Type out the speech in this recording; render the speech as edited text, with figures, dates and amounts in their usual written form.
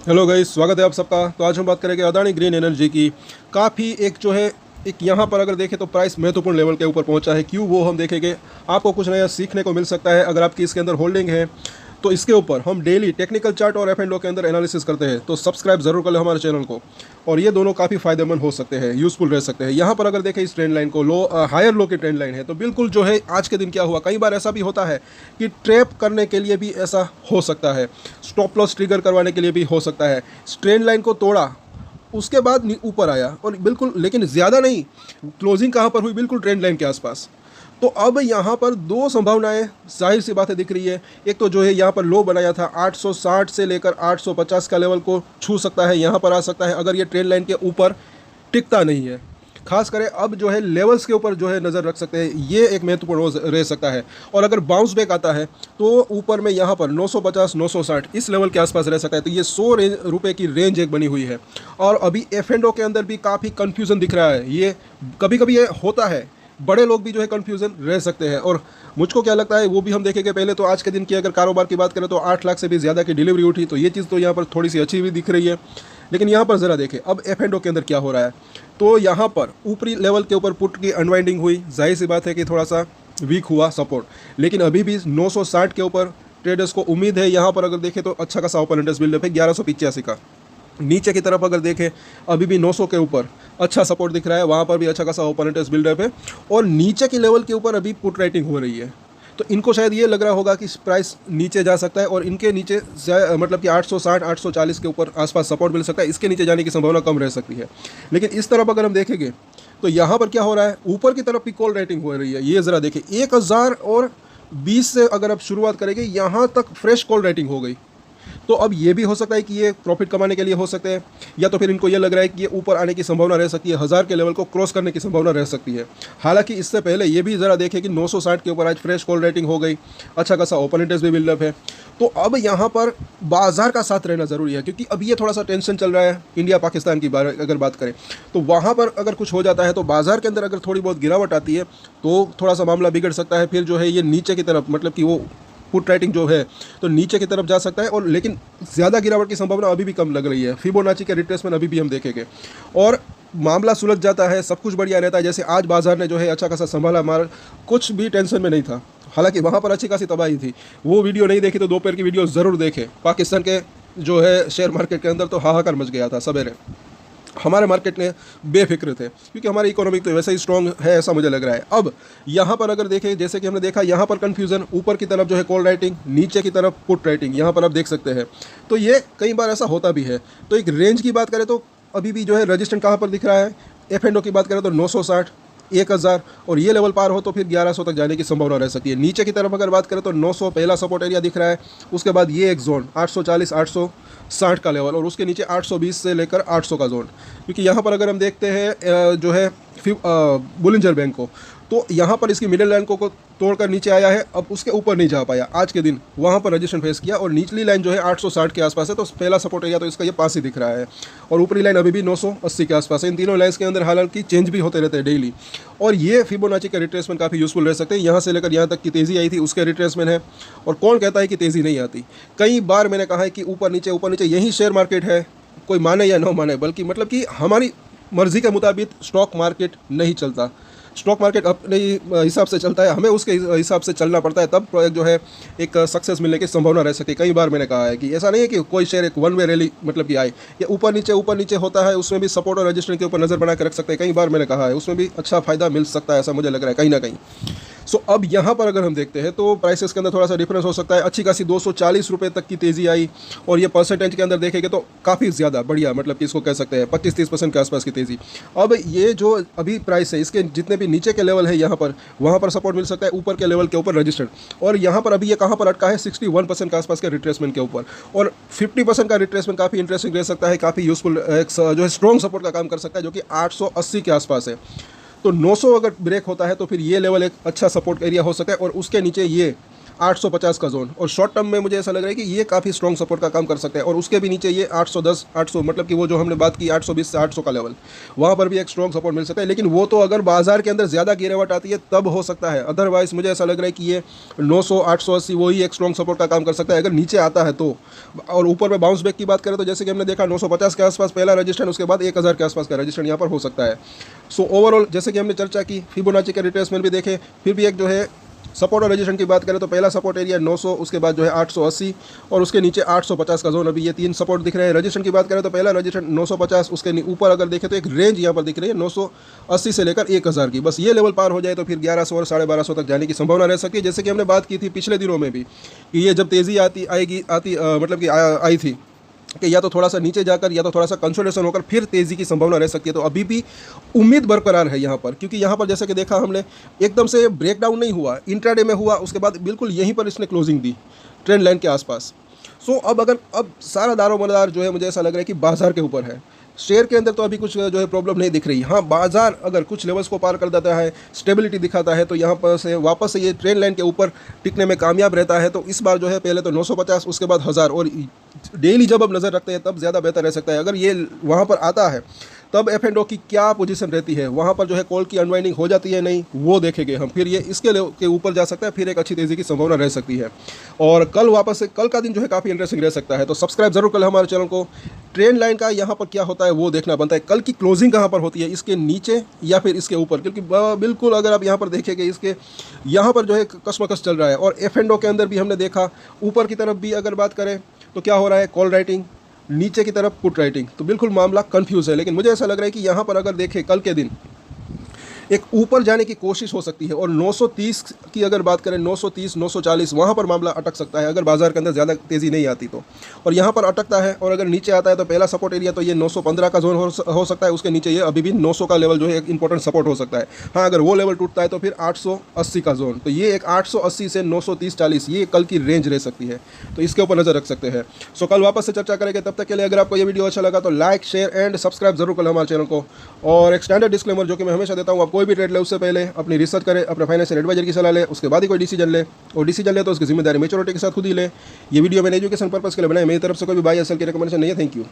Hello guys, स्वागत है आप सबका। तो आज हम बात करेंगे अदानी ग्रीन एनर्जी की। काफ़ी एक जो है एक यहाँ पर अगर देखें तो प्राइस महत्वपूर्ण लेवल के ऊपर पहुंचा है। क्यों, वो हम देखेंगे। आपको कुछ नया सीखने को मिल सकता है अगर आपकी इसके अंदर होल्डिंग है। तो इसके ऊपर हम डेली टेक्निकल चार्ट और एफ एंड ओ के अंदर एनालिसिस करते हैं। तो सब्सक्राइब जरूर कर लो हमारे चैनल को। और ये दोनों काफ़ी फायदेमंद हो सकते हैं, यूजफुल रह सकते हैं। यहाँ पर अगर देखें इस ट्रेंड लाइन को, लो हायर लो की ट्रेंड लाइन है। तो बिल्कुल जो है आज के दिन क्या हुआ, कई बार ऐसा भी होता है कि ट्रैप करने के लिए भी ऐसा हो सकता है, स्टॉप लॉस ट्रिगर करवाने के लिए भी हो सकता है। ट्रेंड लाइन को तोड़ा, उसके बाद ऊपर आया और बिल्कुल, लेकिन ज़्यादा नहीं। क्लोजिंग कहाँ पर हुई, बिल्कुल ट्रेंड लाइन के आसपास। तो अब यहाँ पर दो संभावनाएं जाहिर सी बातें दिख रही है। एक तो जो है यहाँ पर लो बनाया था 860 से लेकर 850 का लेवल को छू सकता है, यहाँ पर आ सकता है अगर ये ट्रेंड लाइन के ऊपर टिकता नहीं है। खास करें अब जो है लेवल्स के ऊपर जो है नज़र रख सकते हैं, ये एक महत्वपूर्ण रह सकता है। और अगर बाउंस बैक आता है तो ऊपर में यहाँ पर 950 960 इस लेवल के आसपास रह सकता है। तो ये 100 रुपये की रेंज एक बनी हुई है। और अभी एफ एंड ओ के अंदर भी काफ़ी कन्फ्यूज़न दिख रहा है। ये कभी कभी ये होता है, बड़े लोग भी जो है कन्फ्यूज़न रह सकते हैं। और मुझको क्या लगता है वो भी हम देखेंगे। पहले तो आज के दिन की अगर कारोबार की बात करें तो 8 लाख से भी ज़्यादा की डिलीवरी उठी, तो ये चीज़ तो यहाँ पर थोड़ी सी अच्छी भी दिख रही है। लेकिन यहाँ पर ज़रा देखें अब एफ एंड ओ के अंदर क्या हो रहा है। तो यहाँ पर ऊपरी लेवल के ऊपर पुट की अनवाइंडिंग हुई, जाहिर सी बात है कि थोड़ा सा वीक हुआ सपोर्ट। लेकिन अभी भी 960 के ऊपर ट्रेडर्स को उम्मीद है। यहाँ पर अगर देखें तो अच्छा खासा ओपन इंटरेस्ट बिल्डअप है 1185 का। नीचे की तरफ अगर देखें अभी भी 900 के ऊपर अच्छा सपोर्ट दिख रहा है, वहाँ पर भी अच्छा खासा ओपन इंटरेस्ट बिल्डअप है। और नीचे की लेवल के ऊपर अभी पुट राइटिंग हो रही है। तो इनको शायद ये लग रहा होगा कि प्राइस नीचे जा सकता है और इनके नीचे मतलब कि 860 840 के ऊपर आसपास सपोर्ट मिल सकता है। इसके नीचे जाने की संभावना कम रह सकती है। लेकिन इस तरफ अगर हम देखेंगे तो यहाँ पर क्या हो रहा है, ऊपर की तरफ भी कॉल राइटिंग हो रही है। ये ज़रा देखिए 1020 से अगर आप शुरुआत करेंगे, यहाँ तक फ्रेश कॉल राइटिंग हो गई। तो अब ये भी हो सकता है कि ये प्रॉफिट कमाने के लिए हो सकते हैं, या तो फिर इनको ये लग रहा है कि ये ऊपर आने की संभावना रह सकती है, 1000 के लेवल को क्रॉस करने की संभावना रह सकती है। हालांकि इससे पहले ये भी ज़रा देखें कि 960 के ऊपर आज फ्रेश कॉल रेटिंग हो गई, अच्छा खासा ओपन इंटरेस्ट भी बिल्डअप है। तो अब यहाँ पर बाजार का साथ रहना ज़रूरी है, क्योंकि अब ये थोड़ा सा टेंशन चल रहा है इंडिया पाकिस्तान की अगर बात करें तो वहाँ पर अगर कुछ हो जाता है तो बाजार के अंदर अगर थोड़ी बहुत गिरावट आती है तो थोड़ा सा मामला बिगड़ सकता है। फिर जो है ये नीचे की तरफ मतलब कि वो पुट राइटिंग जो है तो नीचे की तरफ जा सकता है। और लेकिन ज़्यादा गिरावट की संभावना अभी भी कम लग रही है। फिबोनाची के रिट्रेसमेंट अभी भी हम देखेंगे और मामला सुलझ जाता है, सब कुछ बढ़िया रहता है। जैसे आज बाजार ने जो है अच्छा खासा संभाला, मार कुछ भी टेंशन में नहीं था। हालांकि वहाँ पर अच्छी खासी तबाही थी। वो वीडियो नहीं देखी तो दोपहर की वीडियो ज़रूर देखें। पाकिस्तान के जो है शेयर मार्केट के अंदर तो हाहाकार मच गया था सवेरे। हमारे मार्केट ने बेफिक्र थे क्योंकि हमारी इकोनॉमी तो वैसे ही स्ट्रॉन्ग है, ऐसा मुझे लग रहा है। अब यहाँ पर अगर देखें, जैसे कि हमने देखा यहाँ पर कन्फ्यूज़न, ऊपर की तरफ जो है कॉल राइटिंग, नीचे की तरफ पुट राइटिंग, यहाँ पर आप देख सकते हैं। तो ये कई बार ऐसा होता भी है। तो एक रेंज की बात करें तो अभी भी जो है रजिस्टेंट कहाँ पर दिख रहा है, एफ एंड ओ की बात करें तो 960 1000 और ये लेवल पार हो तो फिर 1100 तक जाने की संभावना रह सकती है। नीचे की तरफ अगर बात करें तो 900 पहला सपोर्ट एरिया दिख रहा है। उसके बाद ये एक जोन 840 860 का लेवल और उसके नीचे 820 से लेकर 800 का जोन। क्योंकि यहाँ पर अगर हम देखते हैं जो है बुलिंजर बैंक को, तो यहाँ पर इसकी मिडिल लाइन को तोड़कर नीचे आया है। अब उसके ऊपर नहीं जा पाया आज के दिन, वहाँ पर रजिस्ट्रेशन फेस किया और निचली लाइन जो है 860 के आसपास है। तो पहला सपोर्ट एरिया तो इसका ये पास ही दिख रहा है और ऊपरी लाइन अभी भी 980 के आसपास है। इन तीनों लाइन्स के अंदर हालांकि चेंज भी होते रहते हैं डेली। और ये फिबोनाची का रिट्रेसमेंट काफ़ी यूजफुल रह सकते हैं। यहाँ से लेकर यहाँ तक की तेज़ी आई थी उसके रिट्रेसमेंट है। और कौन कहता है कि तेज़ी नहीं आती। कई बार मैंने कहा है कि ऊपर नीचे यही शेयर मार्केट है, कोई माने या न माने, बल्कि मतलब कि हमारी मर्जी के मुताबिक स्टॉक मार्केट नहीं चलता। स्टॉक मार्केट अपने हिसाब से चलता है, हमें उसके हिसाब से चलना पड़ता है, तब प्रोजेक्ट जो है एक सक्सेस मिलने की संभावना रह सकती है। कई बार मैंने कहा है कि ऐसा नहीं है कि कोई शेयर एक वन वे रैली मतलब कि आए, ये ऊपर नीचे होता है। उसमें भी सपोर्ट और रजिस्ट्रेशन के ऊपर नज़र बना के रख सकते हैं। कई बार मैंने कहा है उसमें भी अच्छा फायदा मिल सकता है, ऐसा मुझे लग रहा है कहीं ना कहीं। अब यहाँ पर अगर हम देखते हैं तो प्राइसेस के अंदर थोड़ा सा डिफरेंस हो सकता है। अच्छी खासी 240 रुपये तक की तेज़ी आई और ये परसेंटेज के अंदर देखेंगे तो काफ़ी ज़्यादा बढ़िया, मतलब कि इसको कह सकते हैं 25-30% के आसपास की तेज़ी। अब ये जो अभी प्राइस है इसके जितने भी नीचे के लेवल है यहाँ पर, वहाँ पर सपोर्ट मिल सकता है, ऊपर के लेवल के ऊपर रजिस्टर्ड। और यहाँ पर अभी ये कहाँ पर अटका है 61% के आसपास के रिट्रेसमेंट के ऊपर। और 50% का रिट्रेसमेंट काफ़ी इंटरेस्टिंग रह सकता है, काफ़ी यूजफुल जो है स्ट्रॉन्ग सपोर्ट का काम कर सकता है, जो कि 880 के आसपास है। तो 900 अगर ब्रेक होता है तो फिर ये लेवल एक अच्छा सपोर्ट एरिया हो सकता है और उसके नीचे ये 850 का जोन, और शॉर्ट टर्म में मुझे ऐसा लग रहा है कि ये काफ़ी स्ट्रॉन्ग सपोर्ट का काम कर सकता है। और उसके भी नीचे ये 810 800, मतलब कि वो जो हमने बात की 820 से 800 का लेवल, वहाँ पर भी एक स्ट्रॉन्ग सपोर्ट मिल सकता है। लेकिन वो तो अगर बाजार के अंदर ज़्यादा गिरावट आती है तब हो सकता है, अदरवाइज मुझे ऐसा लग रहा है कि ये 900 880 वही एक स्ट्रॉन्ग सपोर्ट का काम कर सकता है अगर नीचे आता है तो। और ऊपर में बाउंस बैक की बात करें तो जैसे कि हमने देखा 950 के आसपास पहला रजिस्ट्रेशन, उसके बाद 1000 के आसपास का रजिस्ट्रेशन यहाँ पर हो सकता है। सो ओवरऑल जैसे कि हमने चर्चा की, फिबोनाची के रिट्रेसमेंट भी देखे, फिर भी एक जो है सपोर्ट और रजिस्ट्रेशन की बात करें तो पहला सपोर्ट एरिया 900, उसके बाद जो है 880 और उसके नीचे 850 का जोन, अभी ये 3 सपोर्ट दिख रहे हैं। रजिस्ट्रेशन की बात करें तो पहला रजिस्ट्रेशन 950, उसके ऊपर अगर देखें तो एक रेंज यहाँ पर दिख रही है 980 से लेकर 1000 की। बस ये लेवल पार हो जाए तो फिर 1100 और 1250 तक जाने की संभावना रह सकती है। जैसे कि हमने बात की थी पिछले दिनों में भी कि ये जब तेज़ी मतलब कि आई थी कि या तो थोड़ा सा नीचे जाकर या तो थोड़ा सा कंसोलिडेशन होकर फिर तेज़ी की संभावना रह सकती है। तो अभी भी उम्मीद बरकरार है यहाँ पर, क्योंकि यहाँ पर जैसे कि देखा हमने एकदम से ब्रेकडाउन नहीं हुआ, इंट्राडे में हुआ, उसके बाद बिल्कुल यहीं पर इसने क्लोजिंग दी ट्रेंड लाइन के आसपास। सो अब सारा दारोमदार जो है मुझे ऐसा लग रहा है कि बाजार के ऊपर है। शेयर के अंदर तो अभी कुछ जो है प्रॉब्लम नहीं दिख रही। हाँ, बाजार अगर कुछ लेवल्स को पार कर देता है, स्टेबिलिटी दिखाता है, तो यहाँ पर से वापस से ये ट्रेंड लाइन के ऊपर टिकने में कामयाब रहता है। तो इस बार जो है पहले तो 950, उसके बाद 1000, और डेली जब अब नज़र रखते हैं तब ज़्यादा बेहतर रह सकता है। अगर ये वहाँ पर आता है तब एफ एंड ओ की क्या पोजीशन रहती है, वहाँ पर जो है कॉल की अनवाइंडिंग हो जाती है नहीं, वो देखेंगे हम। फिर ये इसके के ऊपर जा सकता है, फिर एक अच्छी तेज़ी की संभावना रह सकती है। और कल वापस से कल का दिन जो है काफ़ी इंटरेस्टिंग रह सकता है। तो सब्सक्राइब जरूर करें हमारे चैनल को। ट्रेंड लाइन का यहाँ पर क्या होता है वो देखना बनता है, कल की क्लोजिंग कहाँ पर होती है, इसके नीचे या फिर इसके ऊपर, क्योंकि बिल्कुल अगर आप यहाँ पर देखेंगे इसके यहाँ पर जो है कशमकश चल रहा है। और एफ एंड ओ के अंदर भी हमने देखा, ऊपर की तरफ भी अगर बात करें तो क्या हो रहा है, कॉल राइटिंग, नीचे की तरफ पुट राइटिंग, तो बिल्कुल मामला कंफ्यूज है। लेकिन मुझे ऐसा लग रहा है कि यहाँ पर अगर देखें कल के दिन एक ऊपर जाने की कोशिश हो सकती है। और 930 की अगर बात करें, 930 940 वहाँ पर मामला अटक सकता है अगर बाजार के अंदर ज़्यादा तेज़ी नहीं आती तो। और यहाँ पर अटकता है, और अगर नीचे आता है तो पहला सपोर्ट एरिया तो ये 915 का जोन हो सकता है, उसके नीचे ये अभी भी 900 का लेवल जो है एक इंपॉर्टेंट सपोर्ट हो सकता है। हाँ, अगर वो लेवल टूटता है तो फिर 880 का जोन, तो ये एक 880 से 930-40 ये कल की रेंज रह सकती है, तो इसके ऊपर नज़र रख सकते हैं। सो कल वापस से चर्चा करेंगे, तब तक के लिए अगर आपको ये वीडियो अच्छा लगा तो लाइक शेयर एंड सब्सक्राइब जरूर करें हमारे चैनल को। और एक स्टैंडर्ड डिस्क्लेमर जो कि मैं हमेशा देता हूँ, आप कोई भी ट्रेड ले उससे पहले अपनी रिसर्च करें, अपने फाइनेंशियल एडवाइजर की सलाह ले, उसके बाद ही कोई डिसीजन ले। और डिसीजन ले तो उसकी जिम्मेदारी मैच्योरिटी के साथ खुद ही ले। ये वीडियो मैंने एजुकेशन पर्पस के लिए बनाया, मेरी तरफ से कोई भी बाय या सेल की रिकमेंडेशन नहीं है। Thank you.